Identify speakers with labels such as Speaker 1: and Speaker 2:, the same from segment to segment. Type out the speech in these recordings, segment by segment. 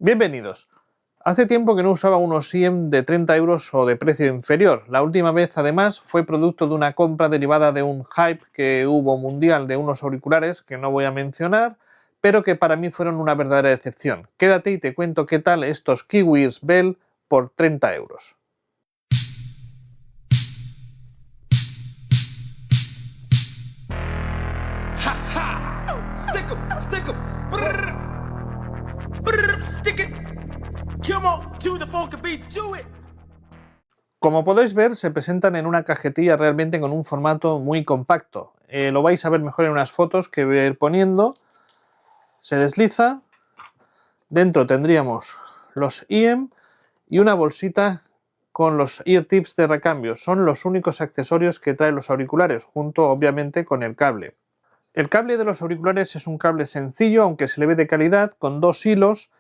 Speaker 1: Bienvenidos. Hace tiempo que no usaba unos IEM de 30 euros o de precio inferior. La última vez, además, fue producto de una compra derivada de un hype que hubo mundial de unos auriculares que no voy a mencionar, pero que para mí fueron una verdadera decepción. Quédate y te cuento qué tal estos KiwiEars Bell por 30 euros.
Speaker 2: Stick 'em, stick 'em. Brrr. Brrr, stick it. Come on, to the funky beat, do it.
Speaker 1: Como podéis ver, se presentan en una cajetilla realmente con un formato muy compacto. Lo vais a ver mejor en unas fotos que voy a ir poniendo. Se desliza. Dentro tendríamos los IEM y una bolsita con los ear tips de recambio. Son los únicos accesorios que traen los auriculares, junto obviamente con el cable. El cable de los auriculares es un cable sencillo, aunque se le ve de calidad, con dos hilos.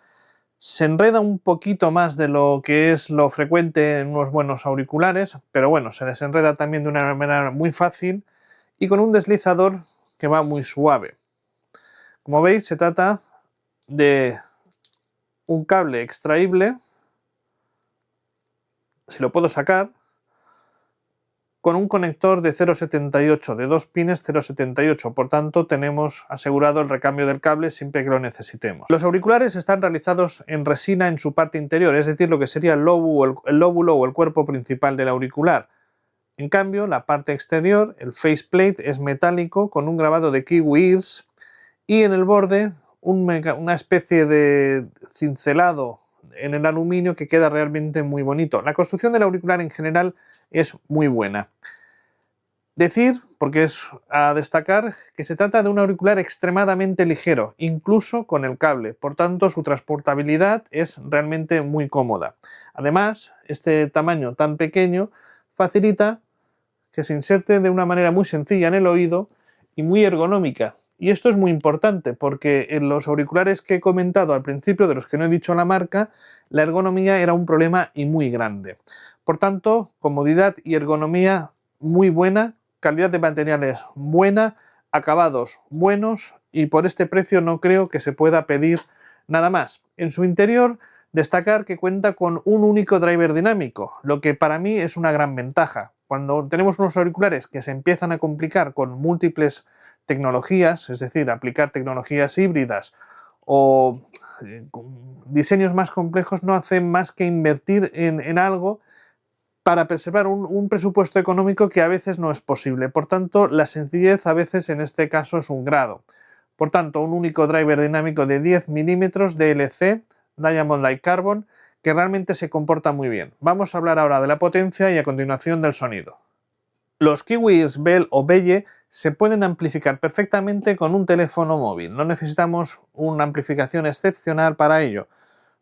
Speaker 1: Se enreda un poquito más de lo que es lo frecuente en unos buenos auriculares, pero bueno, se desenreda también de una manera muy fácil y con un deslizador que va muy suave. Como veis, se trata de un cable extraíble, si lo puedo sacar, con un conector de 0,78, de 2 pines 0,78, por tanto tenemos asegurado el recambio del cable siempre que lo necesitemos. Los auriculares están realizados en resina en su parte interior, es decir, lo que sería el lóbulo o el cuerpo principal del auricular. En cambio, la parte exterior, el faceplate, es metálico con un grabado de KiwiEars y en el borde una especie de cincelado en el aluminio que queda realmente muy bonito. La construcción del auricular en general es muy buena. Decir, porque es a destacar, que se trata de un auricular extremadamente ligero, incluso con el cable, por tanto su transportabilidad es realmente muy cómoda. Además, este tamaño tan pequeño facilita que se inserte de una manera muy sencilla en el oído y muy ergonómica. Y esto es muy importante porque en los auriculares que he comentado al principio, de los que no he dicho la marca, la ergonomía era un problema y muy grande. Por tanto, comodidad y ergonomía muy buena, calidad de materiales buena, acabados buenos y por este precio no creo que se pueda pedir nada más. En su interior, destacar que cuenta con un único driver dinámico, lo que para mí es una gran ventaja. Cuando tenemos unos auriculares que se empiezan a complicar con múltiples tecnologías, es decir, aplicar tecnologías híbridas o diseños más complejos, no hacen más que invertir en algo para preservar un presupuesto económico que a veces no es posible. Por tanto, la sencillez a veces en este caso es un grado. Por tanto, un único driver dinámico de 10 milímetros DLC, Diamond Like Carbon, que realmente se comporta muy bien. Vamos a hablar ahora de la potencia y a continuación del sonido. Los KiwiEars Bell o Belle se pueden amplificar perfectamente con un teléfono móvil. No necesitamos una amplificación excepcional para ello.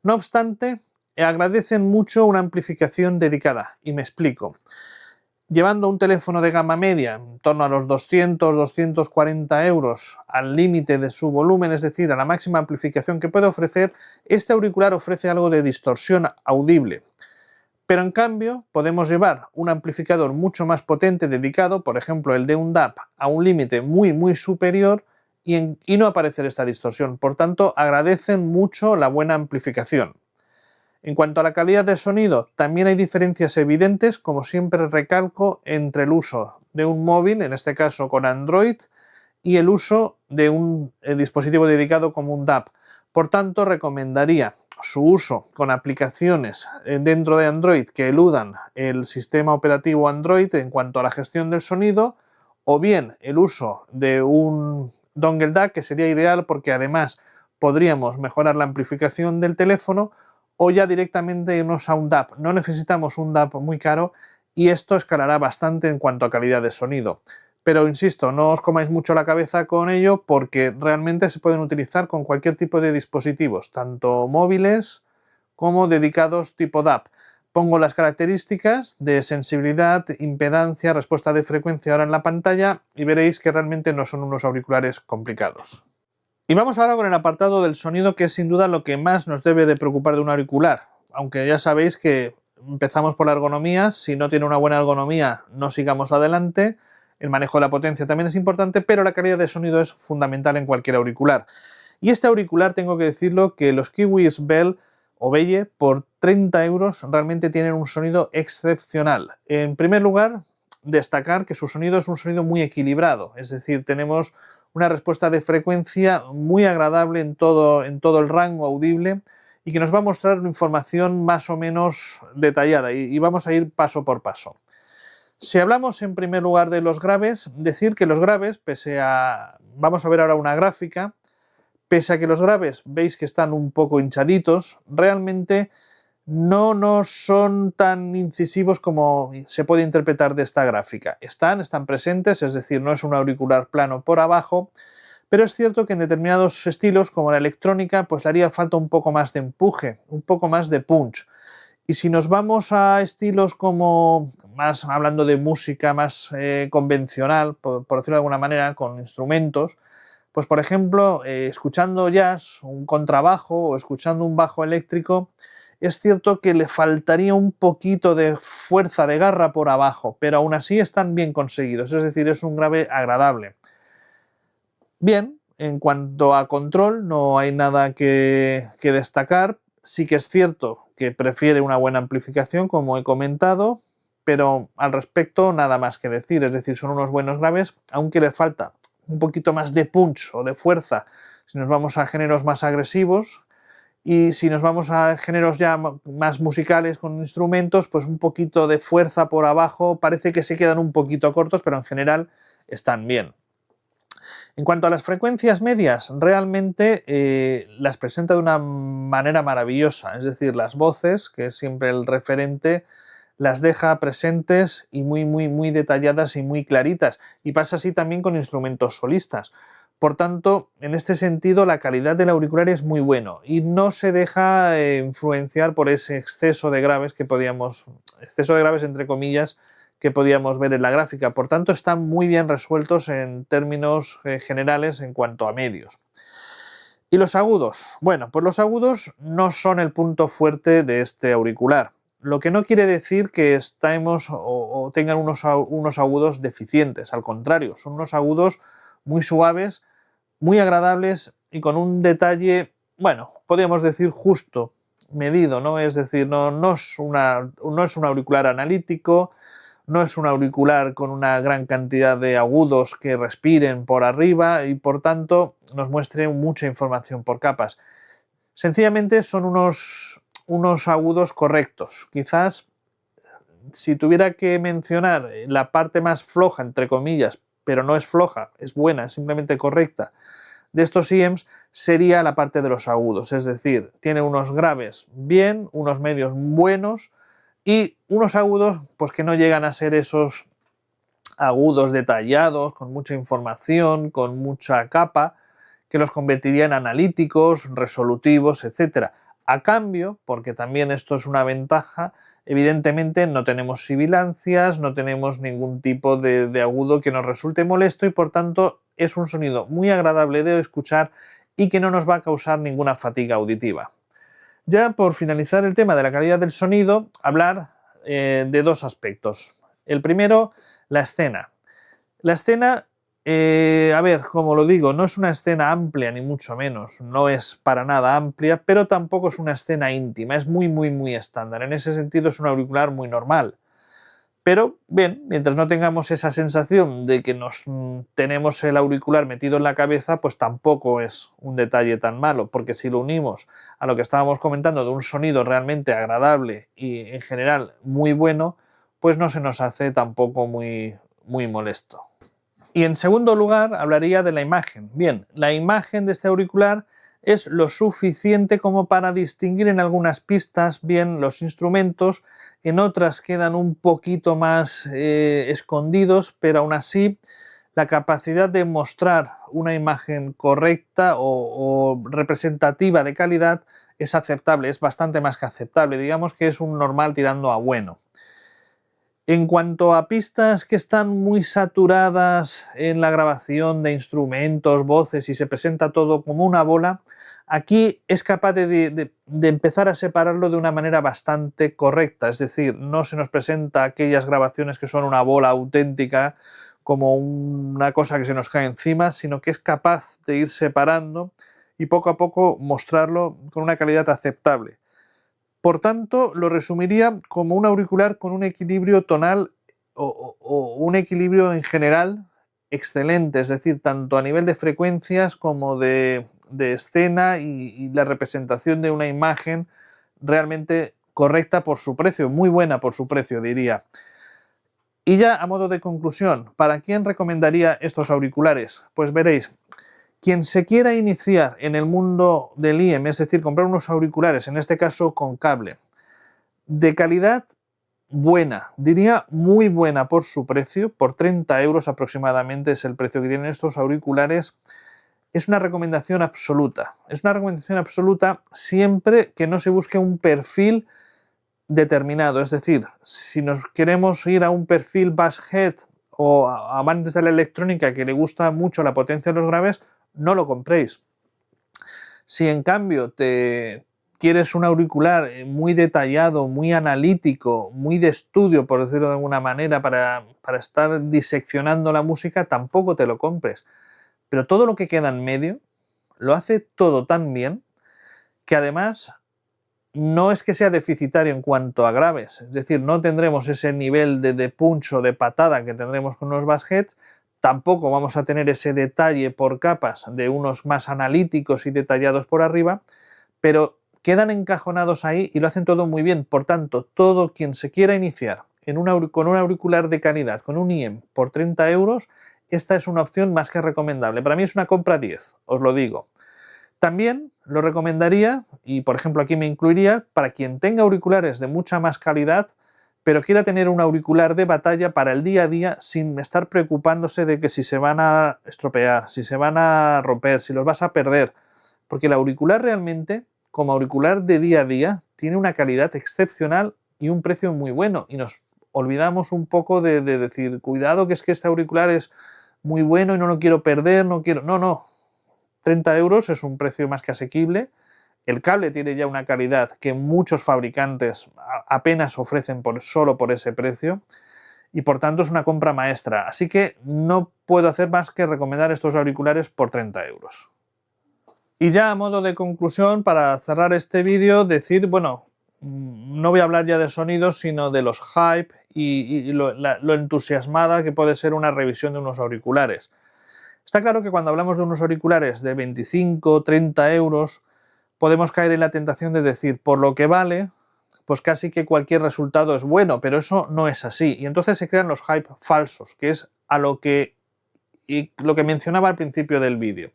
Speaker 1: No obstante, agradecen mucho una amplificación dedicada, y me explico. Llevando un teléfono de gama media, en torno a los 200-240 euros al límite de su volumen, es decir, a la máxima amplificación que puede ofrecer, este auricular ofrece algo de distorsión audible. Pero en cambio podemos llevar un amplificador mucho más potente dedicado, por ejemplo el de un DAP, a un límite muy superior y no aparecer esta distorsión. Por tanto, agradecen mucho la buena amplificación. En cuanto a la calidad de sonido, también hay diferencias evidentes, como siempre recalco, entre el uso de un móvil, en este caso con Android, y el uso de un dispositivo dedicado como un DAP. Por tanto, recomendaría su uso con aplicaciones dentro de Android que eludan el sistema operativo Android en cuanto a la gestión del sonido, o bien el uso de un dongle DAC, que sería ideal porque además podríamos mejorar la amplificación del teléfono, o ya directamente irnos a un DAP. No necesitamos un DAP muy caro y esto escalará bastante en cuanto a calidad de sonido. Pero insisto, no os comáis mucho la cabeza con ello porque realmente se pueden utilizar con cualquier tipo de dispositivos, tanto móviles como dedicados tipo DAP. Pongo las características de sensibilidad, impedancia, respuesta de frecuencia ahora en la pantalla y veréis que realmente no son unos auriculares complicados. Y vamos ahora con el apartado del sonido, que es sin duda lo que más nos debe de preocupar de un auricular. Aunque ya sabéis que empezamos por la ergonomía, si no tiene una buena ergonomía no sigamos adelante. El manejo de la potencia también es importante, pero la calidad de sonido es fundamental en cualquier auricular. Y este auricular, tengo que decirlo, que los KiwiEars Bell Belle, por 30 euros realmente tienen un sonido excepcional. En primer lugar, destacar que su sonido es un sonido muy equilibrado, es decir, tenemos una respuesta de frecuencia muy agradable en todo el rango audible y que nos va a mostrar una información más o menos detallada y vamos a ir paso por paso. Si hablamos en primer lugar de los graves, decir que los graves, vamos a ver ahora una gráfica, pese a que los graves veis que están un poco hinchaditos, realmente no son tan incisivos como se puede interpretar de esta gráfica. Están presentes, es decir, no es un auricular plano por abajo, pero es cierto que en determinados estilos, como la electrónica, pues le haría falta un poco más de empuje, un poco más de punch. Y si nos vamos a estilos como, más hablando de música más convencional, por decirlo de alguna manera, con instrumentos, pues por ejemplo, escuchando jazz, un contrabajo o escuchando un bajo eléctrico, es cierto que le faltaría un poquito de fuerza de garra por abajo, pero aún así están bien conseguidos, es decir, es un grave agradable. Bien, en cuanto a control no hay nada que destacar, sí que es cierto que prefiere una buena amplificación, como he comentado, pero al respecto nada más que decir, es decir, son unos buenos graves, aunque le falta un poquito más de punch o de fuerza si nos vamos a géneros más agresivos, y si nos vamos a géneros ya más musicales con instrumentos, pues un poquito de fuerza por abajo, parece que se quedan un poquito cortos, pero en general están bien. En cuanto a las frecuencias medias, realmente las presenta de una manera maravillosa, es decir, las voces, que es siempre el referente, las deja presentes y muy detalladas y muy claritas, y pasa así también con instrumentos solistas. Por tanto, en este sentido, la calidad del auricular es muy bueno y no se deja influenciar por ese exceso de graves entre comillas, que podíamos ver en la gráfica. Por tanto, están muy bien resueltos en términos generales en cuanto a medios. ¿Y los agudos? Bueno, pues los agudos no son el punto fuerte de este auricular, lo que no quiere decir que estemos o tengan unos agudos deficientes, al contrario, son unos agudos muy suaves, muy agradables y con un detalle, bueno, podríamos decir justo, medido, ¿no? Es decir, no es un auricular analítico, no es un auricular con una gran cantidad de agudos que respiren por arriba y por tanto nos muestre mucha información por capas. Sencillamente son unos agudos correctos. Quizás si tuviera que mencionar la parte más floja, entre comillas, pero no es floja, es buena, es simplemente correcta, de estos IEMs sería la parte de los agudos, es decir, tiene unos graves bien, unos medios buenos y unos agudos pues que no llegan a ser esos agudos detallados, con mucha información, con mucha capa, que los convertiría en analíticos, resolutivos, etc. A cambio, porque también esto es una ventaja, evidentemente no tenemos sibilancias, no tenemos ningún tipo de agudo que nos resulte molesto y por tanto es un sonido muy agradable de escuchar y que no nos va a causar ninguna fatiga auditiva. Ya por finalizar el tema de la calidad del sonido, hablar de dos aspectos. El primero, la escena. La escena, a ver, como lo digo, no es una escena amplia ni mucho menos, no es para nada amplia, pero tampoco es una escena íntima, es muy estándar. En ese sentido es un auricular muy normal. Pero bien, mientras no tengamos esa sensación de que tenemos el auricular metido en la cabeza, pues tampoco es un detalle tan malo, porque si lo unimos a lo que estábamos comentando de un sonido realmente agradable y en general muy bueno, pues no se nos hace tampoco muy molesto. Y en segundo lugar hablaría de la imagen. Bien, la imagen de este auricular es lo suficiente como para distinguir en algunas pistas bien los instrumentos, en otras quedan un poquito más escondidos, pero aún así la capacidad de mostrar una imagen correcta o representativa de calidad es aceptable, es bastante más que aceptable, digamos que es un normal tirando a bueno. En cuanto a pistas que están muy saturadas en la grabación de instrumentos, voces y se presenta todo como una bola, aquí es capaz de empezar a separarlo de una manera bastante correcta, es decir, no se nos presenta aquellas grabaciones que son una bola auténtica como una cosa que se nos cae encima, sino que es capaz de ir separando y poco a poco mostrarlo con una calidad aceptable. Por tanto, lo resumiría como un auricular con un equilibrio tonal o un equilibrio en general excelente, es decir, tanto a nivel de frecuencias como de escena y la representación de una imagen realmente correcta por su precio, muy buena por su precio, diría. Y ya a modo de conclusión, ¿para quién recomendaría estos auriculares? Pues veréis, quien se quiera iniciar en el mundo del IEM, es decir, comprar unos auriculares, en este caso con cable, de calidad buena, diría muy buena por su precio, por 30 euros aproximadamente es el precio que tienen estos auriculares, es una recomendación absoluta. Es una recomendación absoluta siempre que no se busque un perfil determinado, es decir, si nos queremos ir a un perfil basshead o a amantes de la electrónica que le gusta mucho la potencia de los graves, no lo compréis. Si en cambio te quieres un auricular muy detallado, muy analítico, muy de estudio, por decirlo de alguna manera, para estar diseccionando la música, tampoco te lo compres. Pero todo lo que queda en medio lo hace todo tan bien que además no es que sea deficitario en cuanto a graves, es decir, no tendremos ese nivel de punch o de patada que tendremos con los bassheads, tampoco vamos a tener ese detalle por capas de unos más analíticos y detallados por arriba, pero quedan encajonados ahí y lo hacen todo muy bien. Por tanto, todo quien se quiera iniciar con un auricular de calidad, con un IEM por 30 euros, esta es una opción más que recomendable. Para mí es una compra 10, os lo digo. También lo recomendaría, y por ejemplo aquí me incluiría, para quien tenga auriculares de mucha más calidad, pero quiera tener un auricular de batalla para el día a día sin estar preocupándose de que si se van a estropear, si se van a romper, si los vas a perder. Porque el auricular realmente, como auricular de día a día, tiene una calidad excepcional y un precio muy bueno. Y nos olvidamos un poco de decir, cuidado que es que este auricular es muy bueno y no lo quiero perder, no quiero... No. 30 euros es un precio más que asequible. El cable tiene ya una calidad que muchos fabricantes apenas ofrecen solo por ese precio y por tanto es una compra maestra. Así que no puedo hacer más que recomendar estos auriculares por 30 euros. Y ya a modo de conclusión, para cerrar este vídeo, decir, bueno, no voy a hablar ya de sonidos, sino de los hype y lo entusiasmada que puede ser una revisión de unos auriculares. Está claro que cuando hablamos de unos auriculares de 25, 30 euros, podemos caer en la tentación de decir, por lo que vale, pues casi que cualquier resultado es bueno, pero eso no es así. Y entonces se crean los hype falsos, que es lo que mencionaba al principio del vídeo.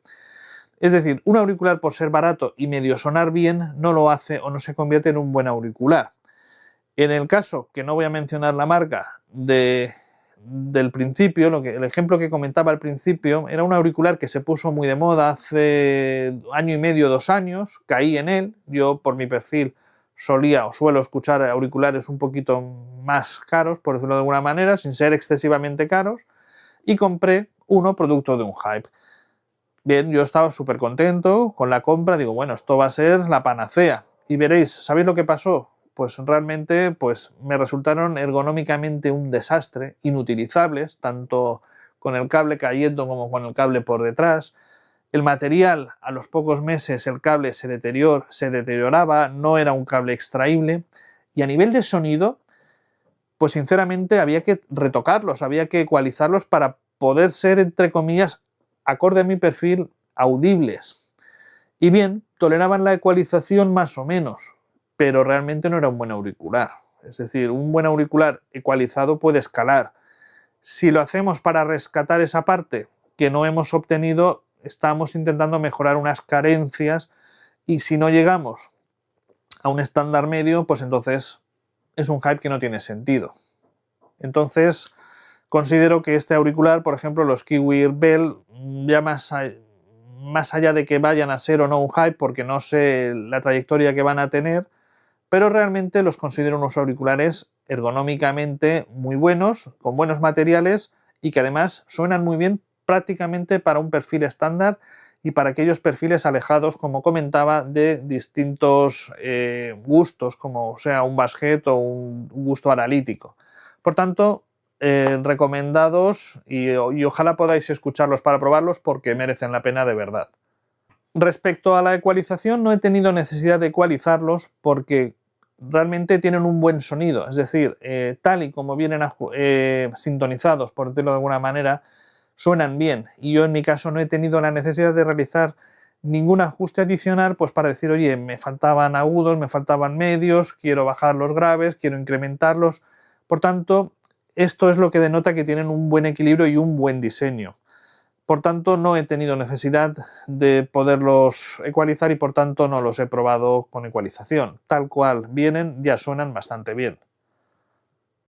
Speaker 1: Es decir, un auricular por ser barato y medio sonar bien no lo hace o no se convierte en un buen auricular. En el caso, que no voy a mencionar la marca, del principio, el ejemplo que comentaba al principio, era un auricular que se puso muy de moda hace año y medio, 2 años, caí en él, yo por mi perfil suelo escuchar auriculares un poquito más caros, por decirlo de alguna manera, sin ser excesivamente caros, y compré uno producto de un hype. Bien, yo estaba súper contento con la compra, digo, bueno, esto va a ser la panacea. Y veréis, ¿sabéis lo que pasó? Pues realmente me resultaron ergonómicamente un desastre, inutilizables, tanto con el cable cayendo como con el cable por detrás. El material, a los pocos meses el cable se deterioraba, no era un cable extraíble. Y a nivel de sonido, pues sinceramente había que retocarlos, había que ecualizarlos para poder ser, entre comillas, acorde a mi perfil, audibles. Y bien, toleraban la ecualización más o menos, pero realmente no era un buen auricular. Es decir, un buen auricular ecualizado puede escalar. Si lo hacemos para rescatar esa parte que no hemos obtenido, estamos intentando mejorar unas carencias y si no llegamos a un estándar medio, pues entonces es un hype que no tiene sentido. Entonces, considero que este auricular, por ejemplo, los Kiwi Bell, ya más allá de que vayan a ser o no un hype, porque no sé la trayectoria que van a tener, pero realmente los considero unos auriculares ergonómicamente muy buenos, con buenos materiales y que además suenan muy bien prácticamente para un perfil estándar y para aquellos perfiles alejados, como comentaba, de distintos gustos, como sea un basshead o un gusto analítico. Por tanto, recomendados y ojalá podáis escucharlos para probarlos porque merecen la pena de verdad. Respecto a la ecualización, no he tenido necesidad de ecualizarlos porque realmente tienen un buen sonido, es decir, tal y como vienen sintonizados, por decirlo de alguna manera, suenan bien. Y yo en mi caso no he tenido la necesidad de realizar ningún ajuste adicional, pues para decir, oye, me faltaban agudos, me faltaban medios, quiero bajar los graves, quiero incrementarlos. Por tanto, esto es lo que denota que tienen un buen equilibrio y un buen diseño. Por tanto, no he tenido necesidad de poderlos ecualizar y por tanto no los he probado con ecualización. Tal cual vienen, ya suenan bastante bien.